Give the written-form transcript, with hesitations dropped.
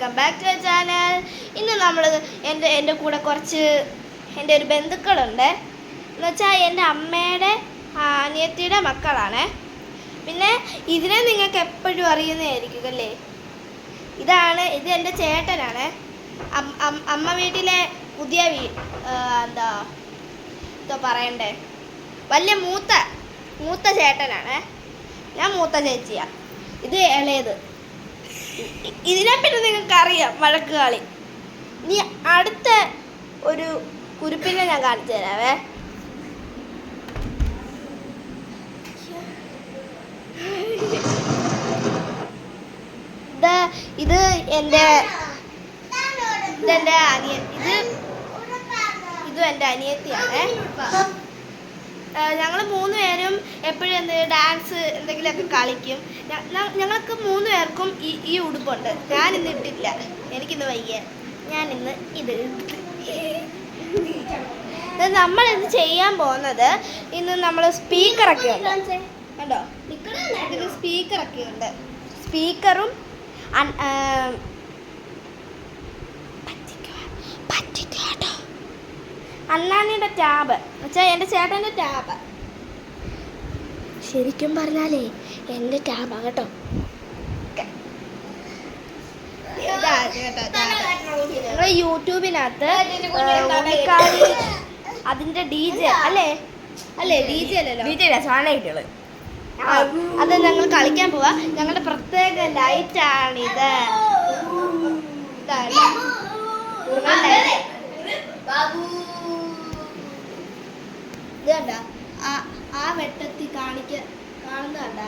Welcome back to channel. ഇന്ന് നമ്മൾ എൻ്റെ കൂടെ കുറച്ച് എൻ്റെ ഒരു ബന്ധുക്കളുണ്ട്. എന്നുവെച്ചാൽ എൻ്റെ അമ്മയുടെ അനിയത്തിയുടെ മക്കളാണ്. പിന്നെ ഇതിനെ നിങ്ങൾക്ക് എപ്പോഴും അറിയുന്നതായിരിക്കും അല്ലേ. ഇത് എൻ്റെ ചേട്ടനാണ്. അമ്മ വീട്ടിലെ പുതിയ എന്താ പറയണ്ടേ, വലിയ മൂത്ത ചേട്ടനാണ്. ഞാൻ മൂത്ത ചേച്ചിയാണ്. ഇത് ഇളയത്. ഇതിനെ പിന്നെ നിങ്ങൾക്ക് അറിയാം, വഴക്ക് കളി. ഇനി അടുത്ത ഒരു കുരുപ്പിനെ ഞാൻ കാണിച്ചു തരാവേ. ഇത് എൻ്റെ അനിയത്തിയാണ്. ഞങ്ങൾ 3 പേരും എപ്പോഴും ഡാൻസ് എന്തെങ്കിലുമൊക്കെ കളിക്കും. ഞങ്ങൾക്ക് 3 പേർക്കും ഈ ഉടുപ്പുണ്ട്. ഞാനിന്ന് ഇട്ടില്ല, എനിക്കിന്ന് വയ്യ. ഞാനിന്ന് ഇത് നമ്മളിത് ചെയ്യാൻ പോകുന്നത്, ഇന്ന് നമ്മൾ സ്പീക്കറൊക്കെ ഉണ്ട് കണ്ടോ. ഇതിന് സ്പീക്കറൊക്കെ ഉണ്ട്. സ്പീക്കറും അണ്ണാനിയുടെ ടാബ് വെച്ചാൽ എൻ്റെ ചേട്ടൻ്റെ ടാബ്. ശരിക്കും പറഞ്ഞാലേ എൻ്റെ ടാബാ കേട്ടോ. ഞങ്ങൾ യൂട്യൂബിനകത്ത് ഉണ്ണിക്കാളി അതിൻ്റെ DJ അല്ലേ DJ അല്ലല്ലോ, സാധനമായിട്ടുള്ളത്. അത് ഞങ്ങൾ കളിക്കാൻ പോവാ. ഞങ്ങളുടെ പ്രത്യേക ലൈറ്റാണിത്. ഇത് കണ്ട ആ വെട്ടത്തിൽ കാണുന്ന കണ്ട.